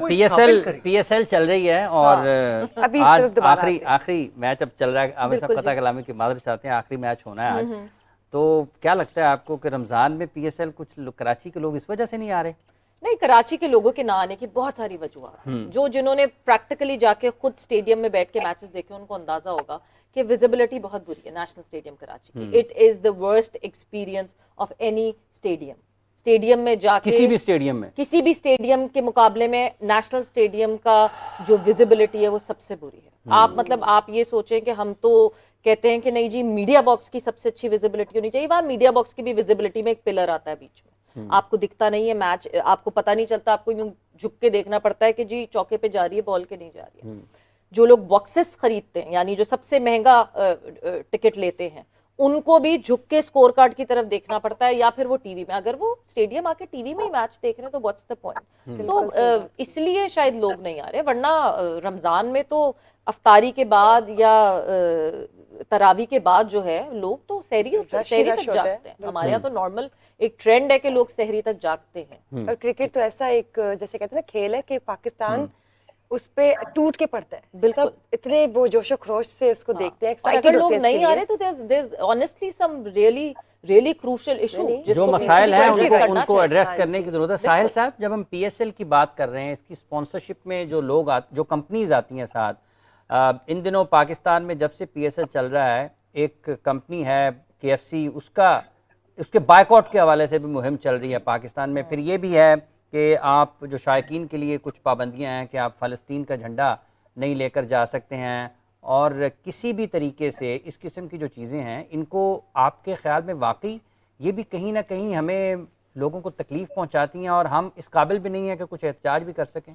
پی S L چل رہی ہے اور آج آخری میچ اب چل رہا ہے. عامر صاحب قطع کلامی کی معذرت چاہتے ہیں, آخری میچ ہونا ہے آج. تو کیا لگتا ہے آپ کو کہ رمضان میں پی ایس ایل کچھ کراچی کے لوگ اس وجہ سے نہیں آ رہے؟ نہیں, کراچی کے لوگوں کے نہ آنے کی بہت ساری وجوہات ہیں. جنہوں نے پریکٹیکلی جا کے خود اسٹیڈیم میں بیٹھ کے میچز دیکھے ان کو اندازہ ہوگا کہ ویزیبلٹی بہت بری ہے نیشنل اسٹیڈیم کراچی کی. It is the worst experience of any stadium. Stadium میں جا کے کسی بھی اسٹیڈیم کے مقابلے میں نیشنل اسٹیڈیم کا جو ویزیبلٹی ہے وہ سب سے بری ہے. آپ یہ سوچیں کہ ہم تو کہتے ہیں کہ نہیں جی میڈیا باکس کی سب سے اچھی ویزیبلٹی ہونی چاہیے. وہاں میڈیا باکس کی بھی ویزیبلٹی میں ایک پلر آتا ہے بیچ میں, آپ کو دکھتا نہیں ہے میچ, آپ کو پتہ نہیں چلتا, آپ کو یوں جھک کے دیکھنا پڑتا ہے کہ جی چوکے پہ جا رہی ہے بال کے نہیں جا رہی ہے. جو لوگ باکسز خریدتے ہیں یعنی جو سب سے مہنگا ٹکٹ لیتے ہیں ان کو بھی جھک کے سکور کارڈ کی طرف دیکھنا پڑتا ہے, یا پھر وہ ٹی وی میں, اگر وہ اسٹیڈیم آ کے ٹی وی میں ہی میچ دیکھ رہے ہیں تو واٹس دا پوائنٹ. سو اس لیے شاید لوگ نہیں آ رہے, ورنہ رمضان میں تو افطاری کے بعد یا تراوی کے بعد جو ہے لوگ تو سحری تک جاگتے ہیں. ہمارے یہاں تو نارمل ایک ٹرینڈ ہے کہ لوگ سحری تک جاگتے ہیں. اور کرکٹ تو ایسا ایک جیسے کہتے ہیں نا کھیل ہے کہ پاکستان اس پہ ٹوٹ کے پڑتا ہے. بالکل اتنے وہ جوش و خروش سے اس کو دیکھتے ہیں, اور اگر لوگ نہیں آ رہے تو there's honestly some really crucial issue جو مسائل ہیں ان کو ایڈریس کرنے کی ضرورت ہے. ساحل صاحب, جب ہم پی ایس ایل کی بات کر رہے ہیں, اس کی اسپانسرشپ میں جو لوگ جو کمپنیز آتی ہیں ساتھ, ان دنوں پاکستان میں جب سے پی ایس ایل چل رہا ہے ایک کمپنی ہے کے ایف سی, اس کے بائیکاٹ کے حوالے سے بھی مہم چل رہی ہے پاکستان میں. پھر یہ بھی ہے کہ آپ جو شائقین کے لیے کچھ پابندیاں ہیں کہ آپ فلسطین کا جھنڈا نہیں لے کر جا سکتے ہیں, اور کسی بھی طریقے سے اس قسم کی جو چیزیں ہیں ان کو آپ کے خیال میں واقعی یہ بھی کہیں نہ کہیں ہمیں لوگوں کو تکلیف پہنچاتی ہیں اور ہم اس قابل بھی نہیں ہیں کہ کچھ احتجاج بھی کر سکیں؟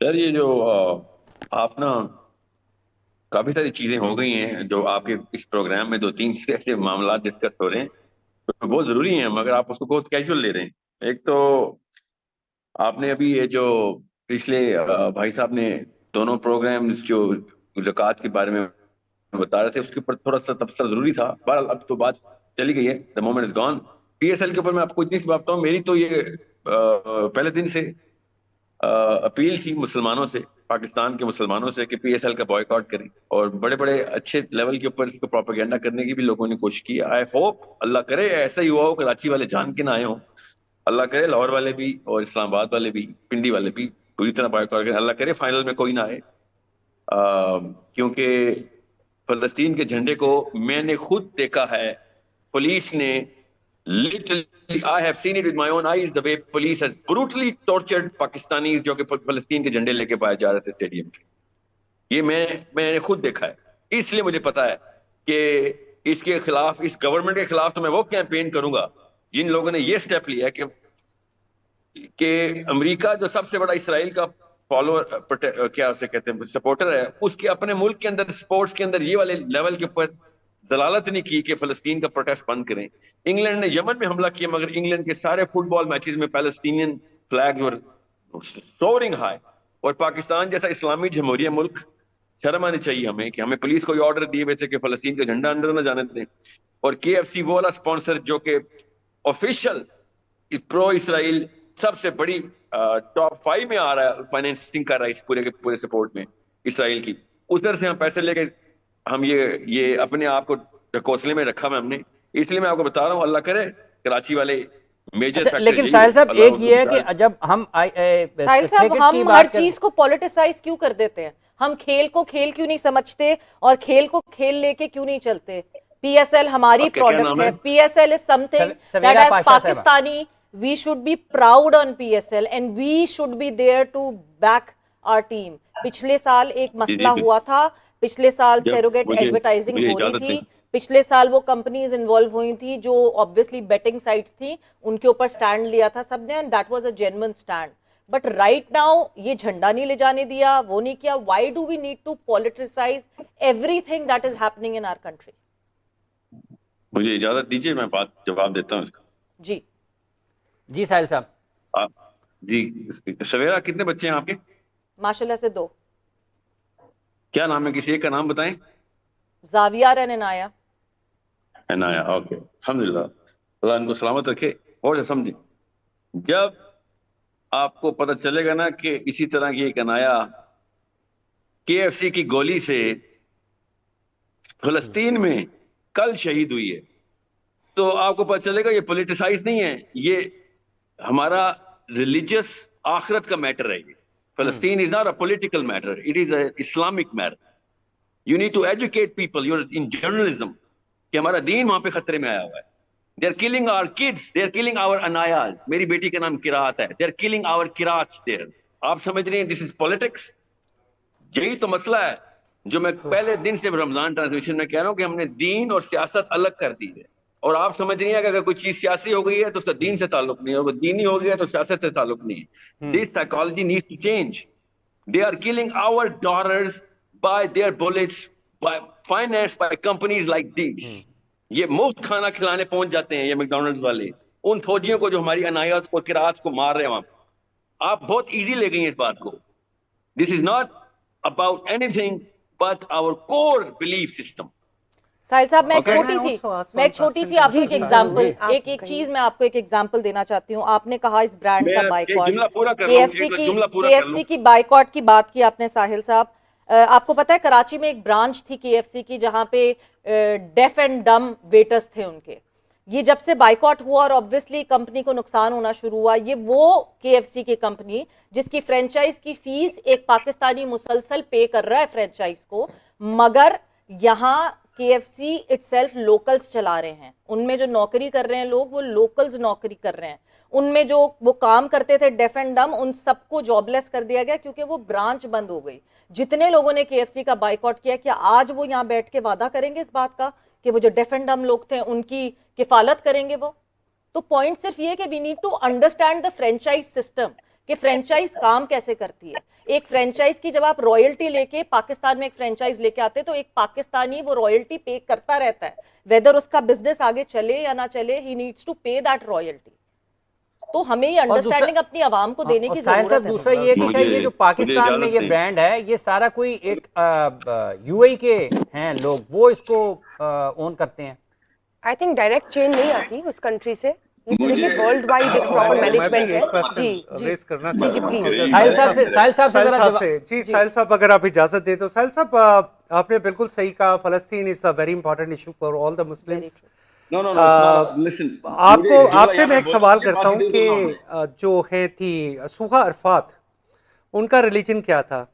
سر یہ جو آپ نا کافی ساری چیزیں ہو گئی ہیں جو آپ کے اس پروگرام میں 2-3 ایسے معاملات ڈسکس ہو رہے ہیں تو بہت ضروری ہیں, مگر آپ اس کو بہت کیجول لے رہے ہیں. ایک تو آپ نے ابھی یہ جو پچھلے بھائی صاحب نے دونوں پروگرامز جو زکوٰۃ کے بارے میں بتا رہے تھے اس کے اوپر تھوڑا سا تبصرہ ضروری تھا. بہرحال اب تو بات چلی گئی ہے, the moment is gone. P S L کے اوپر میں آپ کو اتنی سی بات بتاؤں, میری تو یہ پہلے دن سے اپیل تھی مسلمانوں سے, پاکستان کے مسلمانوں سے, کہ پی ایس ایل کا بوائیکاٹ کریں, اور بڑے بڑے اچھے لیول کے اوپر اس کو پروپیگنڈا کرنے کی بھی لوگوں نے کوشش کی. آئی ہوپ اللہ کرے ایسا ہی ہوا ہو, کراچی والے جان کے نہ آئے ہوں, اللہ کرے لاہور والے بھی اور اسلام آباد والے بھی, پنڈی والے بھی پوری طرح بوائیکاٹ کریں. اللہ کرے فائنل میں کوئی نہ آئے, کیونکہ فلسطین کے جھنڈے کو میں نے خود دیکھا ہے. پولیس نے literally I have seen it with my own eyes the way police has brutally tortured Pakistanis جو کہ فلسطین کے جھنڈے لے کے باہر جا رہے تھے اسٹیڈیم کے. یہ میں نے خود دیکھا ہے, اس لیے مجھے پتا ہے کہ اس کے خلاف, اس گورنمنٹ کے خلاف تو میں وہ کیمپین کروں گا جن لوگوں نے یہ سٹیپ لیا ہے کہ امریکہ جو سب سے بڑا اسرائیل کا فالوور کیا اسے کہتے ہیں سپورٹر ہے, اس کے اپنے ملک کے اندر سپورٹس کے اندر یہ والے لیول کے اوپر دلالت نہیں کی کہ فلسطین کا پروٹیسٹ بند کریں. انگلینڈ نے یمن میں حملہ کیا, مگر انگلینڈ کے سارے فٹ بال میچز میں پیلسٹینین فلیگز ور سورنگ ہائی. اور پاکستان جیسا اسلامی جمہوریہ ملک, شرم آنی چاہیے ہمیں کہ ہمیں پولیس کو یہ آرڈر دیے ہوئے تھے کہ فلسطین کا جھنڈا اندر نہ جانے دیں, اور کے ایف سی وہ والا اسپانسر جو کہ آفیشیل پرو اسرائیل سب سے بڑی ٹاپ 5 میں آ رہا ہے, فائنینسنگ کر رہا ہے اس پورے کے پورے سپورٹ میں اسرائیل کی, ادھر سے ہم پیسے لے کے ہم یہ اپنے آپ کو ڈھکوسلے میں رکھا ہے ہم نے. اس لیے میں آپ کو بتا رہا ہوں, اللہ کرے کراچی والے میجر فیکٹر. لیکن ساحل صاحب ایک یہ ہے کہ جب ہم ساحل صاحب ہم ہر چیز کو پولیٹیسائز کیوں کر دیتے ہیں, ہم کھیل کو کھیل کیوں نہیں سمجھتے اور کھیل کو کھیل لے کے کیوں نہیں چلتے. پی ایس ایل ہماری پروڈکٹ ہے, پی S L is some thing that as Pakistani we should be proud on PSL and we should be there to back our team. پچھلے سال ایک مسئلہ ہوا تھا, پچھلے سال سیروگیٹ ایڈورٹائزنگ ہو رہی تھی, پچھلے سال وہ کمپنیز انوالو ہوئی تھی جو obviously بیٹنگ سائٹس تھیں, ان کے اوپر سٹینڈ لیا تھا سب نے, and that was a genuine stand. But right now یہ جھنڈا نہیں لے جانے دیا, وہ نہیں کیا. Why do we need to politicize everything that is happening in our country? مجھے اجازت دیجیے, میں بات جواب دیتا ہوں اس کا. جی ساحل صاحب. جی سویرا, کتنے بچے ہیں آپ کے؟ ماشاءاللہ سے 2. کیا نام ہے, کسی ایک کا نام بتائیں. زاویار اینڈ عنایا. عنایا, اوکے, الحمدللہ, اللہ ان کو سلامت رکھے. اور سمجھیں, جب آپ کو پتہ چلے گا نا کہ اسی طرح کی ایک انایا KFC کی گولی سے فلسطین میں کل شہید ہوئی ہے. تو آپ کو پتہ چلے گا یہ پولیٹیسائز نہیں ہے, یہ ہمارا ریلیجیس آخرت کا میٹر ہے. یہ فلسطین is not a political matter, it is a Islamic matter. You need to educate people, you in journalism, کہ ہمارا دین وہاں پہ خطرے میں آیا ہوا ہے. They are killing our kids, they are killing our Anayas. میری بیٹی کا نام قرات ہے. They are killing our Qirats there. آپ سمجھ رہے ہیں دس از پولیٹکس. یہی تو مسئلہ ہے جو میں پہلے دن سے رمضان ٹرانسمیشن میں کہہ رہا ہوں کہ ہم نے دین اور سیاست الگ کر دی ہے. اور آپ سمجھ رہی ہیں کہ اگر کوئی چیز سیاسی ہو گئی ہے تو اس کا دین سے تعلق نہیں ہے, اور دینی ہو گیا تو سیاست سے تعلق نہیں ہے. This psychology needs to change. They are killing our daughters by their bullets, by financed by companies like these. یہ مفت کھانا کھلانے پہنچ جاتے ہیں یہ میکڈونلڈز والے ان فوجیوں کو جو ہماری انایاز کو قرات کو مار رہے ہیں وہاں. آپ بہت ایزی لے گئی ہیں اس بات کو. This is not about anything but our core belief system. ساحل صاحب میں Okay. ایک چھوٹی سی آپ کو ایک ایگزامپل, ایک چیز میں آپ کو ایک ایگزامپل دینا چاہتی ہوں. آپ نے کہا اس برانڈ کا بائیکاٹ, KFC کی بائیکاٹ کی بات کی آپ نے ساحل صاحب. آپ کو پتا ہے کراچی میں ایک برانچ تھی KFC کی جہاں پہ ڈیف اینڈ ڈم ویٹرز تھے ان کے. یہ جب سے بائیکاٹ ہوا اور obviously کمپنی کو نقصان ہونا شروع ہوا, یہ وہ KFC کی کمپنی جس کی فرینچائز کی فیس ایک پاکستانی مسلسل پے کر رہا ہے فرینچائز کو, مگر یہاں KFC itself لوکلز چلا رہے ہیں. ان میں جو نوکری کر رہے ہیں لوگ وہ لوکلز نوکری کر رہے ہیں. ان میں جو وہ کام کرتے تھے ڈیف اینڈ ڈم, ان سب کو جاب لیس کر دیا گیا کیونکہ وہ برانچ بند ہو گئی. جتنے لوگوں نے KFC کا بائیکاٹ کیا, کیا آج وہ یہاں بیٹھ کے وعدہ کریں گے اس بات کا کہ وہ جو ڈیف اینڈ ڈم لوگ تھے ان کی کفالت کریں گے وہ؟ تو پوائنٹ صرف یہ کہ we need to understand the franchise system کہ فرینچائز کام کیسے کرتی ہے. ایک فرینچائز کی جب آپ رائلٹی لے کے پاکستان میں ایک فرینچائز لے کے آتے تو ایک پاکستانی وہ رائلٹی پے کرتا رہتا ہے, ویدر اس کا بزنس آگے چلے یا نہ چلے, he needs to pay that royalty. تو ہمیں یہ انڈرسٹینڈنگ اپنی عوام کو دینے کی ضرورت ہے. دوسرا یہ کہ یہ جو پاکستان میں یہ برانڈ ہے یہ سارا کوئی ایک UAE کے ہیں لوگ, وہ اس کو اون کرتے ہیں. آئی تھنک ڈائریکٹ چین نہیں آتی اس کنٹری سے, لیکن ورلڈ وائڈ ایک پراپر مینجمنٹ ہے. جی ساحل صاحب اگر آپ اجازت دیں تو. ساحل صاحب آپ نے بالکل صحیح کہا, فلسطین is a very important issue for all the Muslims. آپ سے میں ایک سوال کرتا ہوں کہ جو ہے تھی سوہا عرفات, ان کا ریلیجن کیا تھا؟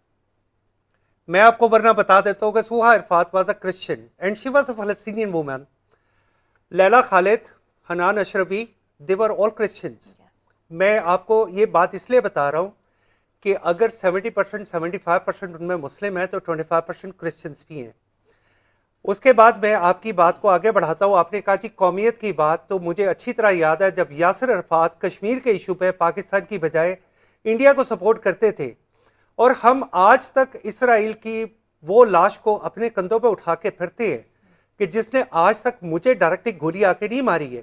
میں آپ کو ورنہ بتا دیتا ہوں کہ Suha Arafat was a Christian and she was a Palestinian woman. Leila Khaled, Hanan Ashrawi, they were all Christians. میں آپ کو یہ بات اس لیے بتا رہا ہوں کہ اگر 70% 75% ان میں مسلم ہیں تو 25% کرسچنس بھی ہیں. اس کے بعد میں آپ کی بات کو آگے بڑھاتا ہوں. آپ نے کہا جی قومیت کی بات, تو مجھے اچھی طرح یاد ہے جب یاسر عرفات کشمیر کے ایشو پہ پاکستان کی بجائے انڈیا کو سپورٹ کرتے تھے, اور ہم آج تک اسرائیل کی وہ لاش کو اپنے کندھوں پہ اٹھا کے پھرتے ہیں کہ جس نے آج تک مجھے ڈائریکٹلی گولی آ کے نہیں ماری ہے.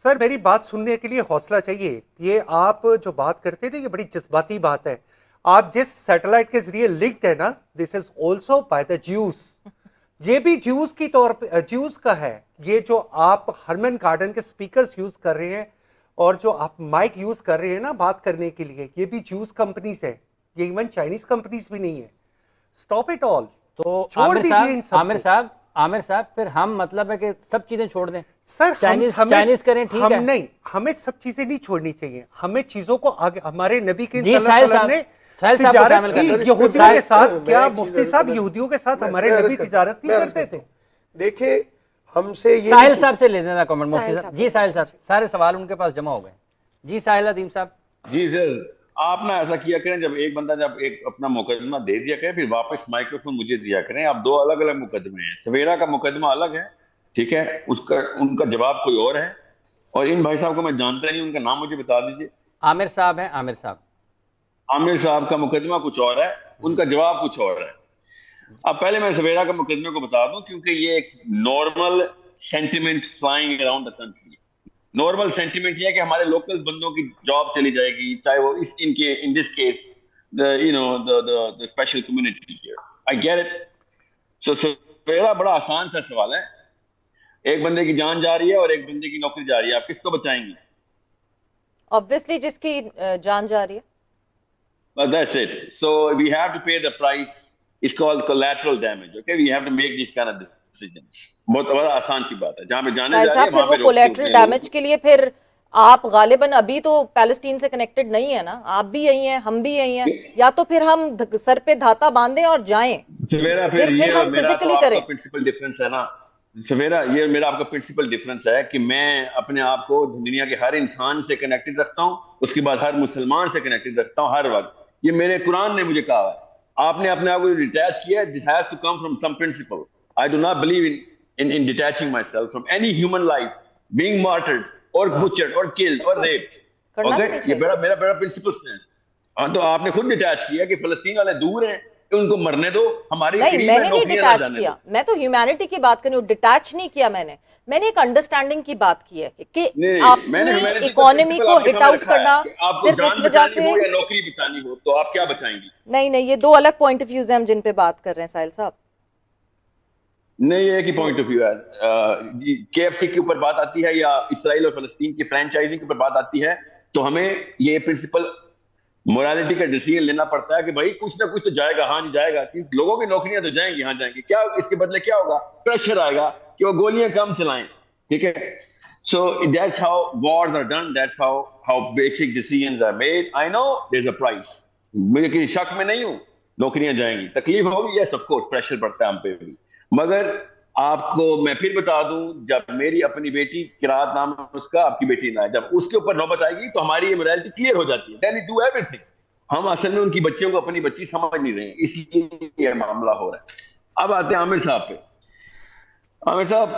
سر میری بات سننے کے لیے حوصلہ چاہیے. یہ آپ جو بات کرتے تھے یہ بڑی جذباتی بات ہے. آپ جس سیٹلائٹ کے ذریعے لنکڈ ہے نا, this is also by the Jews. یہ بھی جیوز کی طور پہ جیوز کا ہے. یہ جو آپ ہرمن گارڈن کے سپیکرز یوز کر رہے ہیں اور جو آپ مائک یوز کر رہے ہیں نا بات کرنے کے لیے, یہ بھی جیوز کمپنیز ہے, یہ ایون چائنیز کمپنیز بھی نہیں ہے. Stop it all. تو عامر صاحب پھر ہم مطلب ہے کہ سب چیزیں چھوڑ دیں سر, چائنیز کریں, ٹھیک ہے نہیں, ہمیں سب چیزیں نہیں چھوڑنی چاہیے. ہمیں چیزوں کو آگے, ہمارے نبی کے تجارت کی یہودیوں کے ساتھ, کیا مفتی صاحب یہودیوں کے ساتھ ہمارے نبی تجارت نہیں کرتے تھے؟ دیکھیں ہم سے یہ ساحل صاحب سے لے دینا کامنٹ مفتی صاحب. جی ساحل صاحب, سارے سوال ان کے پاس جمع ہو گئے. جی ساحل عظیم صاحب. جی سر, آپ نا ایسا کیا کریں جب ایک بندہ جب ایک اپنا مقدمہ دے دیا کرے پھر واپس مائکروفون مجھے دیا کریں. آپ دو الگ الگ مقدمے ہیں. سویرا کا مقدمہ الگ ہے, ٹھیک ہے, اس کا ان کا جواب کوئی اور ہے, اور ان بھائی صاحب کو میں جانتا نہیں, ان کا نام مجھے بتا دیجیے. عامر صاحب ہیں, عامر صاحب کا مقدمہ کچھ اور ہے, ان کا جواب کچھ اور ہے. اب پہلے میں سویرا کا مقدمے کو بتا دوں کیونکہ یہ ایک normal sentiment flying around the country. Normal sentiment یہ ہے کہ ہمارے لوکلز بندوں کی جاب چلی جائے گی, چاہے وہ in this case the special community here. I get it. So Sawera بڑا آسان سا سوال ہے. ایک بندے کی جان جا رہی ہے اور ایک بندے کی نوکری جا رہی ہے, آپ کس کو بچائیں گے؟ obviously جس کی جان جا رہی ہے. But that's it. So we have to pay the price. It's called collateral damage. Okay, we have to make these kind of decisions. بہت بڑا آسان سی بات ہے. جہاں پہ جانے جا رہے ہیں پھر وہ کولیٹرل ڈیمیج کے لیے پھر آپ غالباً ابھی تو پیلسٹین سے کنیکٹڈ نہیں ہے نا, آپ بھی یہی ہیں, ہم بھی یہی ہیں, یا تو پھر ہم سر پہ دھاتا باندھیں اور جائیں, پھر ہم فزیکلی کریں. پرنسپل ڈفرینس ہے نا سویرا, یہ میرا آپ کا پرنسپل ڈفرینس ہے کہ میں اپنے آپ کو دنیا کے ہر انسان سے کنیکٹڈ رکھتا ہوں, اس کے بعد ہر مسلمان سے کنیکٹڈ رکھتا ہوں ہر وقت. یہ میرے قرآن نے مجھے کہا ہے. آپ نے اپنے آپ کو ڈیٹیچ کیا, it has to come from some principle. I do not believe in detaching myself from any human life being martyred or butchered or killed or raped. Okay, یہ میرا پرنسپل اسٹینس. ہاں تو آپ نے خود ڈیٹیچ کیا کہ فلسطین والے دور ہیں, ان کو مرنے دو, ہماری نہیں, میں نے نہیں ڈیٹیچ کیا, میں تو ہیومینٹی کی بات کر رہی ہوں, ڈیٹیچ نہیں کیا میں نے ایک انڈرسٹینڈنگ کی بات کی ہے کہ آپ نے اکانومی کو ہٹ آؤٹ کرنا صرف اس وجہ سے نوکری بچانی ہو تو آپ کیا بچائیں گی. نہیں, یہ دو الگ پوائنٹ آف ویوز ہیں ہم جن پہ بات کر رہے ہیں ساحل صاحب. نہیں, یہ ایک ہی پوائنٹ آف ویو ہے. جی کے ایف سی کے اوپر بات آتی ہے یا اسرائیل اور فلسطین کی فرینچائزنگ کے اوپر بات آتی ہے تو ہمیں یہ پرنسپل مورالٹی کا ڈیسیژن لینا پڑتا ہے کہ بھائی کچھ نہ کچھ تو جائے گا. ہاں جی جائے گا, کہ لوگوں کی نوکریاں تو جائیں گی, ہاں جائیں گی. کیا اس کے بدلے کیا ہوگا؟ پریشر آئے گا کہ وہ گولیاں کم چلائیں. ٹھیک ہے, so that's how wars are done, that's how basic decisions are made. I know there is a price, مجھے کسی شک میں نہیں ہوں, نوکریاں جائیں گی, تکلیف ہوگی, یس آف کورس پریشر پڑتا ہے ہم پہ بھی. مگر آپ کو میں پھر بتا دوں, جب میری اپنی بیٹی قرات نام ہے اس کا, آپ کی بیٹی نہ ہے, جب اس کے اوپر نوبت آئے گی تو ہماری یہ morality کلیئر ہو جاتی ہے. دین وی ڈو ایوری تھنگ. ہم اصل میں ان کی بچیوں کو اپنی بچی سمجھ نہیں رہے ہیں, اس لیے یہ معاملہ ہو رہا ہے. اب آتے ہیں عامر صاحب پہ. عامر صاحب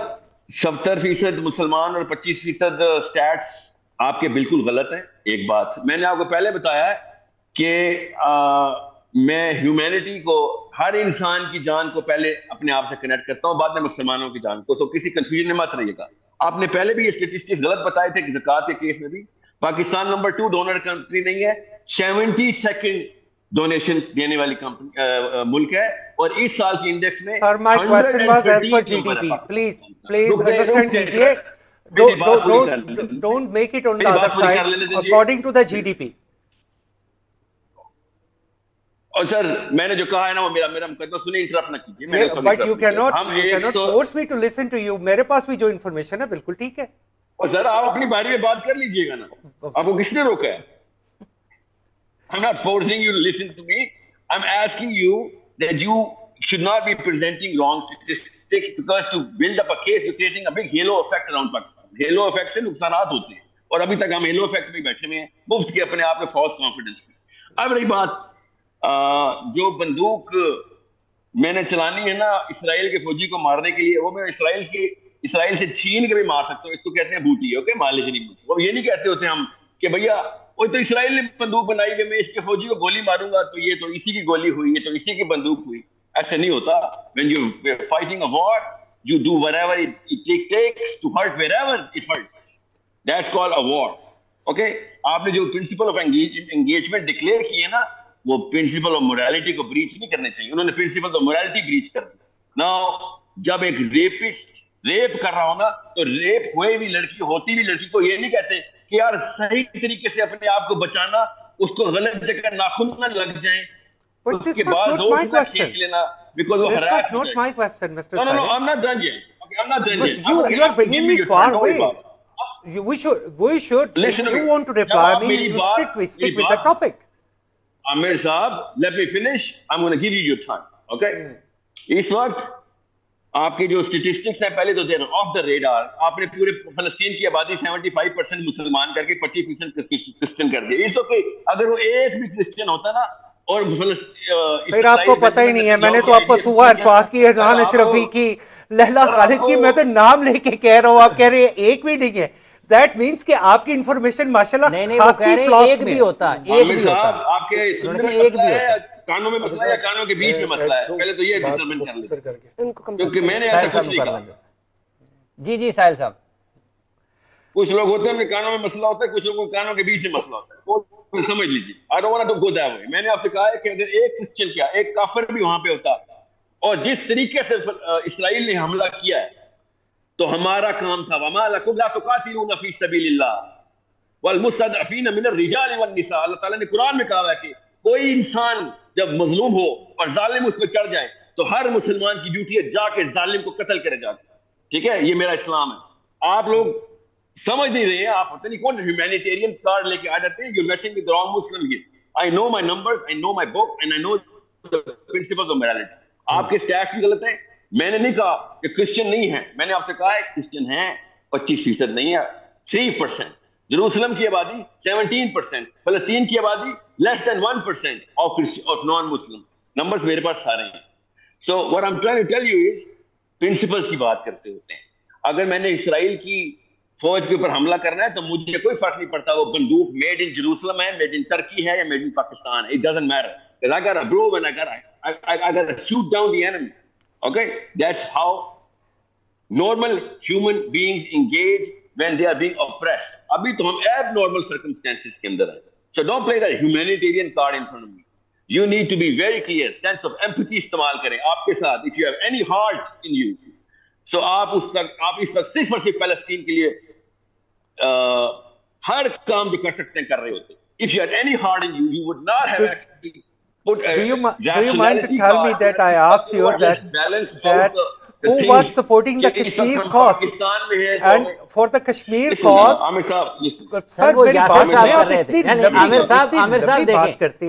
70% مسلمان اور 25% اسٹیٹس آپ کے بالکل غلط ہیں. ایک بات میں نے آپ کو پہلے بتایا ہے کہ میں ہیومینٹی کو, ہر انسان کی جان کو پہلے اپنے آپ سے کنیکٹ کرتا ہوں, بعد میں مسلمانوں کی جان کو. سو کسی کنفیوژن میں مت رہیے گا. آپ نے پہلے بھی یہ اسٹیٹسٹکس غلط بتائے تھے کہ زکوٰۃ کے کیس میں بھی پاکستان نمبر 2 ڈونر کنٹری نہیں ہے, 72nd ڈونیشن دینے والی ملک ہے, اور اس سال کی انڈیکس میں Sir, my question was as per GDP. Please understand کیجیے. Don't make it on the other side. According to the GDP. اور سر میں نے جو کہا ہے نا وہ میرا مقدمہ سنیں, انٹرپٹ نہ کیجیے. But you cannot force me to listen to you. میرے پاس بھی جو انفارمیشن ہے بالکل ٹھیک ہے. اور سر آپ اپنی باری میں بات کر لیجیے گا نا, آپ کو کس نے روکا ہے؟ I'm not forcing you to listen to me. I'm asking you that you should not be presenting wrong statistics, because to build up a case you're creating a big halo effect around Pakistan. Halo effect سے نقصانات ہوتے ہیں, اور ابھی تک ہم halo effect میں بیٹھے ہوئے ہیں مفت کے اپنے آپ میں فالس کانفیڈنس میں. اب رہی بات جو بندوق میں نے چلانی ہے نا اسرائیل کے فوجی کو مارنے کے لیے, وہ میں اسرائیل سے چھین کے بھی مار سکتا ہوں. اس کو کہتے ہیں بوٹی. اوکے, مالک نہیں بوٹی. وہ یہ نہیں کہتے ہوتے ہم کہ بھیا وہ تو اسرائیل نے بندوق بنائی ہے, میں اس کے فوجی کو گولی ماروں گا تو یہ تو اسی کی گولی ہوئی, یہ تو اسی کی بندوق ہوئی. ایسے نہیں ہوتا. When you are fighting a war, you do whatever it takes to hurt wherever it hurts. That's called a war. Okay, آپ نے جو پرنسپل آف انگیجمنٹ ڈکلیئر کی ہے نا, وہ پرنسپل آف morality کو بریچ نہیں کرنے چاہیے. انہوں نے پرنسپل آف morality بریچ کر دی. Now جب ایک ریپسٹ ریپ کر رہا ہو نا, تو ریپ ہوئے بھی لڑکی, ہوتی بھی لڑکی کو یہ نہیں کہتے کہ یار صحیح طریقے سے اپنے آپ کو بچانا, اس کو غلط جگہ ناخن نہ لگ جائیں, But اس کے بعد دوست نہ کھینچ لینا, because وہ This harass was not my question, Mr. No, Sahil. I'm not done yet. Okay, I'm not done yet. You are bringing me far away. We should. Listen if to you me. want to reply Jab me, meri you baat- stick with the topic. Amir Saab, let me finish. I'm going to give you your time. Okay? اس وقت آپ کے جو statistics ہیں پہلے تو دیر of the radar. آپ نے پورے فلسطین کی آبادی 75% مسلمان کر کے 25% کرسچن کر دیا. اس اوکے, اگر وہ ایک بھی کرسچن ہوتا نا, اور پھر آپ کو پتہ ہی نہیں ہے, میں نے تو آپ کو سوہا عرفات کی, ارحان اشرفی کی, لہلا خالد کی, میں تو نام لے کے کہہ رہا ہوں, آپ کہہ رہے ہیں ایک بھی نہیں ہے. That means کہ آپ کی انفارمیشن ماشاءاللہ خاصی فلاس ایک بھی ہوتا, ایک بھی ہوتا. آپ کے سننے میں مسئلہ ہے, کانوں میں مسئلہ ہے, یا کانوں کے بیچ میں مسئلہ ہے, پہلے تو یہ ڈیٹرمن کر لیں, کیونکہ میں نے ایسا کچھ نہیں کہا. جی ساحل صاحب. کچھ لوگ ہوتے ہیں کہ کانوں میں مسئلہ ہوتا ہے, کچھ لوگوں کے کانوں کے بیچ میں مسئلہ ہوتا ہے, وہ سمجھ لیجیے. I don't want to go that way. میں نے آپ سے کہا ہے کہ اگر ایک کرسچن کیا, ایک کافر بھی وہاں پہ ہوتا, اور جس طریقے سے اسرائیل نے حملہ کیا ہے, تو ہمارا کام تھا وَمَا لَكُمْ لَا تُقَاتِلُونَ فِي سَبِيلِ اللَّهِ. والمستضعفین من الرجال والنساء. اللہ تعالیٰ نے قرآن میں کہا ہے کہ کوئی انسان جب مظلوم ہو اور ظالم اس پہ چڑھ جائے تو ہر مسلمان کی ڈیوٹی ہے جا کے ظالم کو قتل کرے جا کے. ٹھیک ہے, یہ میرا اسلام ہے. آپ لوگ سمجھ نہیں رہے ہیں, آپ پتہ نہیں کون سے ہیومینیٹیرین کارڈ لے کے آ جاتے ہیں. You're messing with the wrong Muslim here. I know my numbers, I know my book, and I know the principles of morality. آپ کے سٹیٹس بھی غلط ہیں. میں نے نہیں کہا کہ کرسچن نہیں ہے, میں نے آپ سے کہا ہے کرسچن ہیں 25% نہیں ہے, 3%. جروسلم کی آبادی 17%, فلسطین کی آبادی less than 1% of non-Muslims. Numbers میرے پاس سارے ہیں. So what I'm trying to tell you is principles کی بات کرتے ہوتے ہیں. اگر میں نے اسرائیل کی فوج کے اوپر حملہ کرنا ہے تو مجھے کوئی فرق نہیں پڑتا وہ بندوق میڈ ان جروسلم ہے, میڈ ان ترکی ہے یا میڈ ان پاکستان ہے. It doesn't matter. Because I got a blow and I got to shoot down the enemy. Okay? That's how normal human beings engage when they are being oppressed. ابھی تو ہم abnormal circumstances کے اندر ہیں. So don't play that humanitarian card in front of me. You need to be very clear. Sense of empathy استعمال کریں آپ کے ساتھ. If you have any heart in you. So آپ اس وقت صرف اور صرف فلسطین کے لیے ہر کام جو کر سکتے ہیں کر رہے ہوتے. If you had any heart in you, you would not have actually put a Do you mind to tell me that I asked you that who was supporting the Kashmir cause? And for the Kashmir cause, عامر صاحب sir, وہ میری یاسر بات صاحب سنیں, کر رہے تھے. اتنی یعنی لمبی عامر صاحب بات کرتے ہیں.